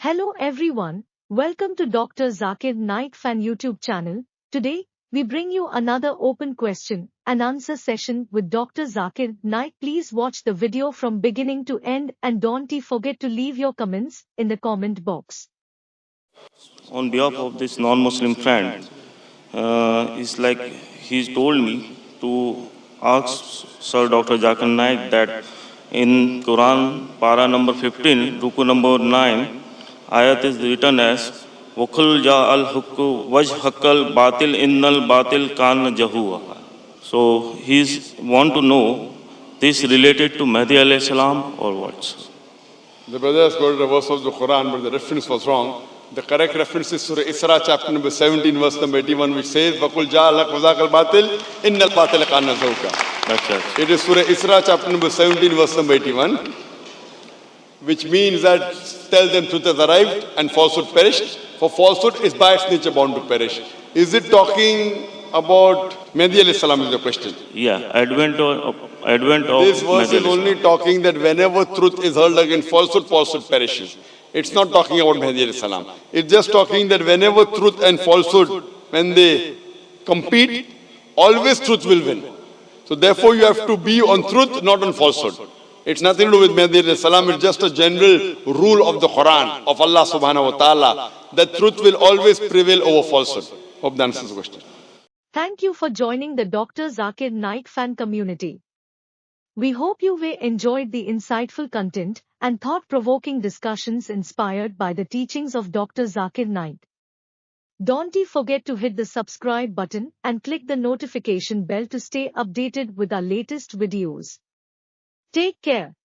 Hello everyone, welcome to Dr. Zakir Naik fan YouTube channel. Today, we bring you another open question and answer session with Dr. Zakir Naik. Please watch the video from beginning to end and don't forget to leave your comments in the comment box. On behalf of this non-Muslim friend, it's like he's told me to ask Sir Dr. Zakir Naik that in Quran, para number 15, ruku number 9, ayat is written as وَقُلْ جَاءَ الْحُقُّ وَجْهَكَ الْبَاطِلِ إِنَّ الْبَاطِلَ كَانَ زَهُوقًا. So he's want to know this related to Mahdi alayhi salam or what? The brother has quoted a verse of the Quran, but the reference was wrong. The correct reference is Surah Isra, chapter number 17, verse number 81, which says, وَقُلْ جَاءَ الْحَقُّ وَزَهَقَ الْبَاطِلِ إِنَّ الْبَاطِلَ كَانَ زَهُوقًا. That's it. It is Surah Isra, chapter number 17, verse number 81, which means that tell them truth has arrived and falsehood perished, for falsehood is by its nature bound to perish. Is it talking about Mahdi alayhi salam is the question? Yeah, advent of This verse Mahdi is alayhi only salam. talking that whenever truth is hurled against falsehood, falsehood perishes. It's not talking about Mahdi alayhi salam. It's just talking that whenever truth and falsehood, when they compete, always truth will win. So therefore you have to be on truth, not on falsehood. It's nothing to do with Mahdi alayhi salam. It's just a general rule of the Quran, of Allah subhanahu wa ta'ala, that truth will always prevail over falsehood. Hope that answers the question. Thank you for joining the Dr. Zakir Naik fan community. We hope you enjoyed the insightful content and thought-provoking discussions inspired by the teachings of Dr. Zakir Naik. Don't forget to hit the subscribe button and click the notification bell to stay updated with our latest videos. Take care.